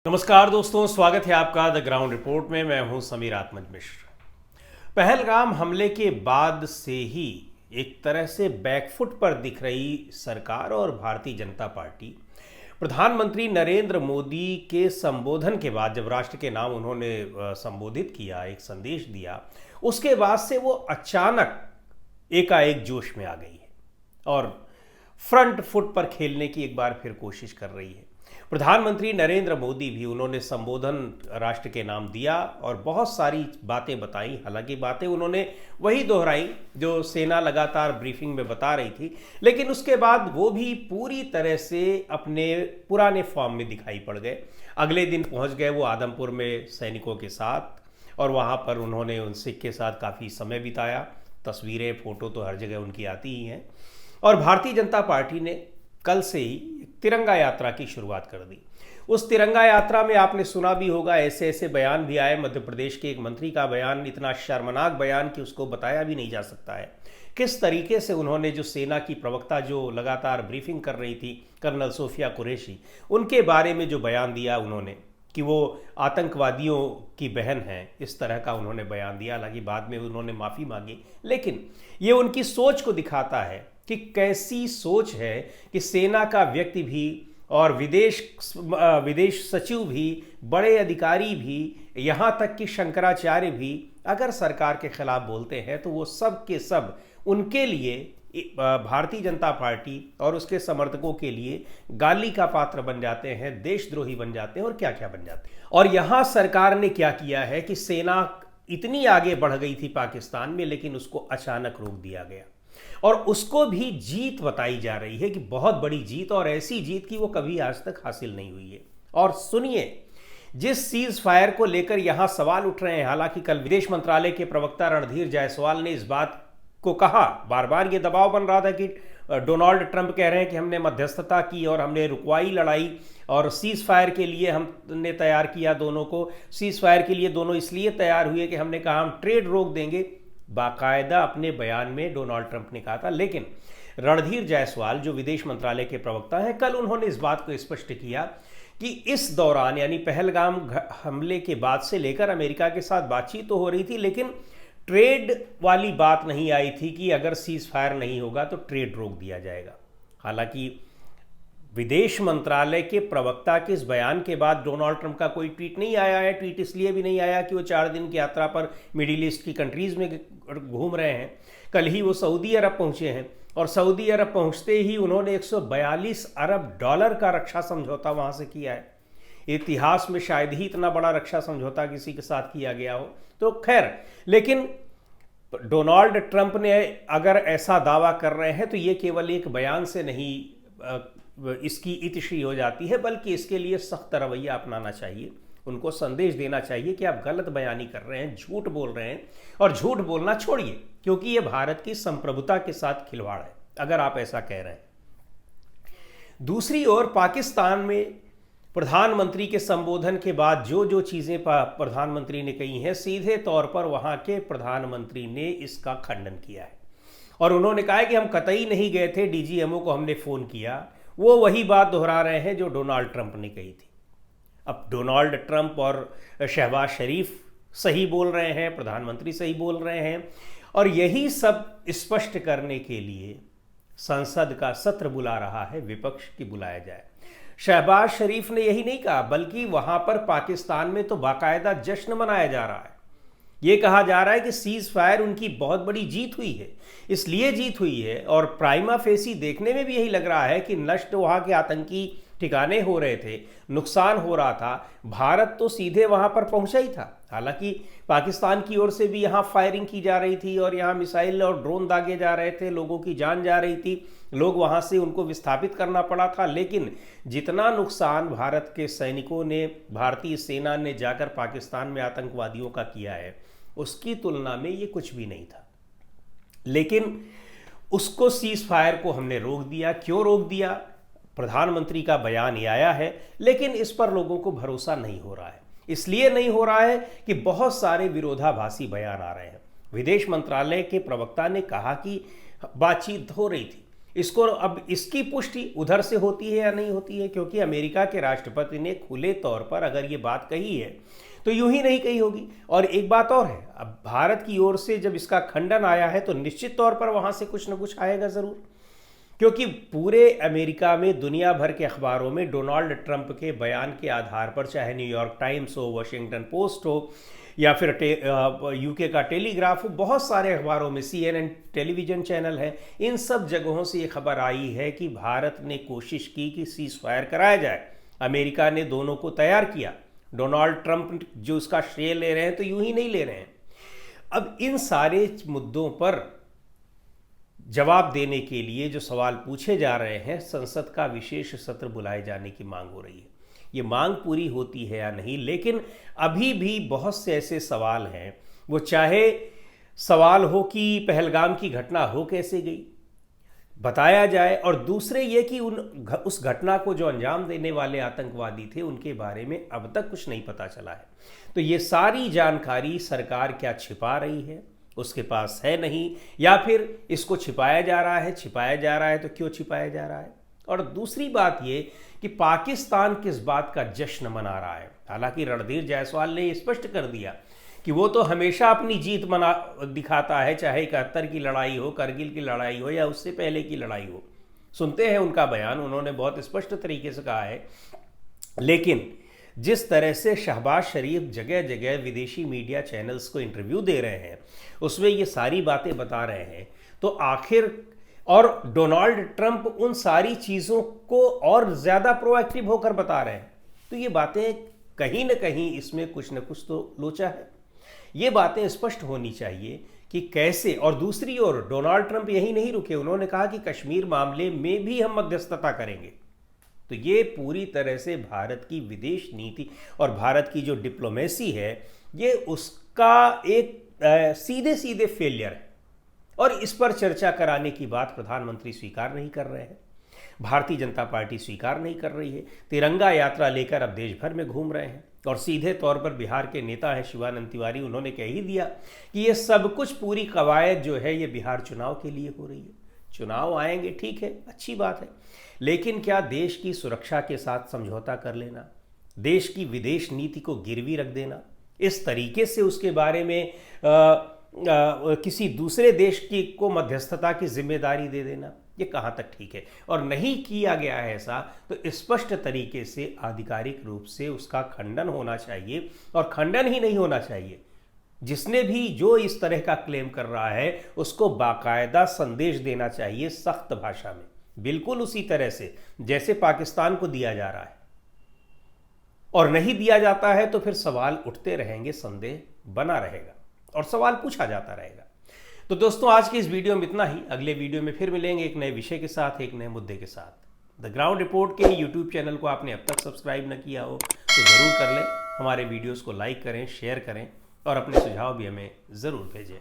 नमस्कार दोस्तों, स्वागत है आपका द ग्राउंड रिपोर्ट में। मैं हूं समीर आत्मज मिश्र। पहलगाम हमले के बाद से ही एक तरह से बैकफुट पर दिख रही सरकार और भारतीय जनता पार्टी प्रधानमंत्री नरेंद्र मोदी के संबोधन के बाद, जब राष्ट्र के नाम उन्होंने संबोधित किया, एक संदेश दिया, उसके बाद से वो अचानक एकाएक जोश में आ गई है और फ्रंट फुट पर खेलने की एक बार फिर कोशिश कर रही है। प्रधानमंत्री नरेंद्र मोदी भी, उन्होंने संबोधन राष्ट्र के नाम दिया और बहुत सारी बातें बताई। हालांकि बातें उन्होंने वही दोहराई जो सेना लगातार ब्रीफिंग में बता रही थी, लेकिन उसके बाद वो भी पूरी तरह से अपने पुराने फॉर्म में दिखाई पड़ गए। अगले दिन पहुंच गए वो आदमपुर में सैनिकों के साथ और वहां पर उन्होंने उनसे के साथ काफ़ी समय बिताया। तस्वीरें, फोटो तो हर जगह उनकी आती ही हैं। और भारतीय जनता पार्टी ने कल से ही तिरंगा यात्रा की शुरुआत कर दी। उस तिरंगा यात्रा में आपने सुना भी होगा, ऐसे ऐसे बयान भी आए। मध्य प्रदेश के एक मंत्री का बयान, इतना शर्मनाक बयान कि उसको बताया भी नहीं जा सकता है। किस तरीके से उन्होंने, जो सेना की प्रवक्ता जो लगातार ब्रीफिंग कर रही थी, कर्नल सोफिया कुरैशी, उनके बारे में जो बयान दिया उन्होंने कि वो आतंकवादियों की बहन है, इस तरह का उन्होंने बयान दिया। हालांकि बाद में उन्होंने माफ़ी मांगी, लेकिन ये उनकी सोच को दिखाता है कि कैसी सोच है कि सेना का व्यक्ति भी और विदेश सचिव भी, बड़े अधिकारी भी, यहाँ तक कि शंकराचार्य भी अगर सरकार के खिलाफ बोलते हैं तो वो सब के सब उनके लिए, भारतीय जनता पार्टी और उसके समर्थकों के लिए गाली का पात्र बन जाते हैं, देशद्रोही बन जाते हैं और क्या क्या बन जाते हैं। और यहाँ सरकार ने क्या किया है कि सेना इतनी आगे बढ़ गई थी पाकिस्तान में, लेकिन उसको अचानक रोक दिया गया और उसको भी जीत बताई जा रही है कि बहुत बड़ी जीत, और ऐसी जीत की वो कभी आज तक हासिल नहीं हुई है। और सुनिए, जिस सीज फायर को लेकर यहां सवाल उठ रहे हैं, हालांकि कल विदेश मंत्रालय के प्रवक्ता रणधीर जायसवाल ने इस बात को कहा, बार बार ये दबाव बन रहा था कि डोनाल्ड ट्रंप कह रहे हैं कि हमने मध्यस्थता की और हमने रुकवाई लड़ाई और सीज फायर के लिए हमने तैयार किया दोनों को। सीज फायर के लिए दोनों इसलिए तैयार हुए कि हमने कहा हम ट्रेड रोक देंगे, बाकायदा अपने बयान में डोनाल्ड ट्रंप ने कहा था। लेकिन रणधीर जायसवाल जो विदेश मंत्रालय के प्रवक्ता हैं, कल उन्होंने इस बात को स्पष्ट किया कि इस दौरान, यानी पहलगाम हमले के बाद से लेकर अमेरिका के साथ बातचीत तो हो रही थी, लेकिन ट्रेड वाली बात नहीं आई थी कि अगर सीज फायर नहीं होगा तो ट्रेड रोक दिया जाएगा। हालांकि विदेश मंत्रालय के प्रवक्ता के इस बयान के बाद डोनाल्ड ट्रंप का कोई ट्वीट नहीं आया है। ट्वीट इसलिए भी नहीं आया कि वो 4 दिन की यात्रा पर मिडिल ईस्ट की कंट्रीज़ में घूम रहे हैं। कल ही वो सऊदी अरब पहुंचे हैं और सऊदी अरब पहुंचते ही उन्होंने 142 अरब डॉलर का रक्षा समझौता वहां से किया है। इतिहास में शायद ही इतना बड़ा रक्षा समझौता किसी के साथ किया गया हो। तो खैर, लेकिन डोनाल्ड ट्रंप ने अगर ऐसा दावा कर रहे हैं तो ये केवल एक बयान से नहीं इसकी इतिश्री हो जाती है, बल्कि इसके लिए सख्त रवैया अपनाना चाहिए। उनको संदेश देना चाहिए कि आप गलत बयानी कर रहे हैं, झूठ बोल रहे हैं, और झूठ बोलना छोड़िए, क्योंकि ये भारत की संप्रभुता के साथ खिलवाड़ है अगर आप ऐसा कह रहे हैं। दूसरी ओर पाकिस्तान में प्रधानमंत्री के संबोधन के बाद जो जो चीज़ें प्रधानमंत्री ने कही हैं, सीधे तौर पर वहाँ के प्रधानमंत्री ने इसका खंडन किया है और उन्होंने कहा है कि हम कतई नहीं गए थे, डीजीएमओ को हमने फ़ोन किया। वो वही बात दोहरा रहे हैं जो डोनाल्ड ट्रंप ने कही थी। अब डोनाल्ड ट्रंप और शहबाज शरीफ सही बोल रहे हैं, प्रधानमंत्री सही बोल रहे हैं, और यही सब स्पष्ट करने के लिए संसद का सत्र बुला रहा है विपक्ष की बुलाया जाए। शहबाज शरीफ ने यही नहीं कहा, बल्कि वहां पर पाकिस्तान में तो बाकायदा जश्न मनाया जा रहा है। ये कहा जा रहा है कि सीज फायर उनकी बहुत बड़ी जीत हुई है, इसलिए जीत हुई है, और प्राइमा फेसी देखने में भी यही लग रहा है कि नष्ट वहाँ के आतंकी ठिकाने हो रहे थे, नुकसान हो रहा था। भारत तो सीधे वहाँ पर पहुँचा ही था। हालांकि पाकिस्तान की ओर से भी यहाँ फायरिंग की जा रही थी और यहाँ मिसाइल और ड्रोन दागे जा रहे थे, लोगों की जान जा रही थी, लोग वहाँ से उनको विस्थापित करना पड़ा था। लेकिन जितना नुकसान भारत के सैनिकों ने, भारतीय सेना ने जाकर पाकिस्तान में आतंकवादियों का किया है, उसकी तुलना में ये कुछ भी नहीं था। लेकिन उसको सीज फायर को हमने रोक दिया। क्यों रोक दिया? प्रधानमंत्री का बयान ये आया है, लेकिन इस पर लोगों को भरोसा नहीं हो रहा है। इसलिए नहीं हो रहा है कि बहुत सारे विरोधाभासी बयान आ रहे हैं। विदेश मंत्रालय के प्रवक्ता ने कहा कि बातचीत हो रही थी, इसको अब इसकी पुष्टि उधर से होती है या नहीं होती है, क्योंकि अमेरिका के राष्ट्रपति ने खुले तौर पर अगर ये बात कही है तो यूं ही नहीं कही होगी। और एक बात और है, अब भारत की ओर से जब इसका खंडन आया है तो निश्चित तौर पर वहां से कुछ ना कुछ आएगा जरूर, क्योंकि पूरे अमेरिका में दुनिया भर के अखबारों में डोनाल्ड ट्रंप के बयान के आधार पर, चाहे न्यूयॉर्क टाइम्स हो, वॉशिंगटन पोस्ट हो, या फिर यूके का टेलीग्राफ हो, बहुत सारे अखबारों में, CNN टेलीविज़न चैनल है, इन सब जगहों से ये खबर आई है कि भारत ने कोशिश की कि सीज फायर कराया जाए। अमेरिका ने दोनों को तैयार किया। डोनाल्ड ट्रंप जो उसका श्रेय ले रहे हैं तो यूं ही नहीं ले रहे हैं। अब इन सारे मुद्दों पर जवाब देने के लिए जो सवाल पूछे जा रहे हैं, संसद का विशेष सत्र बुलाए जाने की मांग हो रही है। ये मांग पूरी होती है या नहीं, लेकिन अभी भी बहुत से ऐसे सवाल हैं, वो चाहे सवाल हो कि पहलगाम की घटना हो कैसे गई, बताया जाए, और दूसरे ये कि उस घटना को जो अंजाम देने वाले आतंकवादी थे उनके बारे में अब तक कुछ नहीं पता चला है। तो ये सारी जानकारी सरकार क्या छिपा रही है, उसके पास है नहीं, या फिर इसको छिपाया जा रहा है। छिपाया जा रहा है तो क्यों छिपाया जा रहा है? और दूसरी बात ये कि पाकिस्तान किस बात का जश्न मना रहा है। हालांकि रणधीर जायसवाल ने स्पष्ट कर दिया कि वो तो हमेशा अपनी जीत मना दिखाता है, चाहे 71 की लड़ाई हो, करगिल की लड़ाई हो, या उससे पहले की लड़ाई हो। सुनते हैं उनका बयान, उन्होंने बहुत स्पष्ट तरीके से कहा है। लेकिन जिस तरह से शहबाज शरीफ जगह जगह विदेशी मीडिया चैनल्स को इंटरव्यू दे रहे हैं, उसमें ये सारी बातें बता रहे हैं, तो आखिर, और डोनाल्ड ट्रंप उन सारी चीज़ों को और ज़्यादा प्रोएक्टिव होकर बता रहे हैं, तो ये बातें कहीं ना कहीं इसमें कुछ न कुछ तो लोचा है। ये बातें स्पष्ट होनी चाहिए कि कैसे। और दूसरी ओर डोनाल्ड ट्रंप यही नहीं रुके, उन्होंने कहा कि कश्मीर मामले में भी हम मध्यस्थता करेंगे। तो ये पूरी तरह से भारत की विदेश नीति और भारत की जो डिप्लोमेसी है, ये उसका एक सीधे सीधे फेलियर है। और इस पर चर्चा कराने की बात प्रधानमंत्री स्वीकार नहीं कर रहे हैं, भारतीय जनता पार्टी स्वीकार नहीं कर रही है। तिरंगा यात्रा लेकर अब देश भर में घूम रहे हैं, और सीधे तौर पर बिहार के नेता हैं शिवानंद तिवारी, उन्होंने कह ही दिया कि ये सब कुछ, पूरी कवायद जो है ये बिहार चुनाव के लिए हो रही है। चुनाव आएंगे, ठीक है, अच्छी बात है, लेकिन क्या देश की सुरक्षा के साथ समझौता कर लेना, देश की विदेश नीति को गिरवी रख देना, इस तरीके से उसके बारे में किसी दूसरे देश की को मध्यस्थता की जिम्मेदारी दे देना, ये कहाँ तक ठीक है? और नहीं किया गया है ऐसा, तो स्पष्ट तरीके से आधिकारिक रूप से उसका खंडन होना चाहिए। और खंडन ही नहीं होना चाहिए, जिसने भी जो इस तरह का क्लेम कर रहा है उसको बाकायदा संदेश देना चाहिए सख्त भाषा में, बिल्कुल उसी तरह से जैसे पाकिस्तान को दिया जा रहा है। और नहीं दिया जाता है तो फिर सवाल उठते रहेंगे, संदेह बना रहेगा और सवाल पूछा जाता रहेगा। तो दोस्तों, आज की इस वीडियो में इतना ही। अगले वीडियो में फिर मिलेंगे एक नए विषय के साथ, एक नए मुद्दे के साथ। द ग्राउंड रिपोर्ट के यूट्यूब चैनल को आपने अब तक सब्सक्राइब न किया हो तो ज़रूर कर लें। हमारे वीडियोस को लाइक करें, शेयर करें और अपने सुझाव भी हमें ज़रूर भेजें।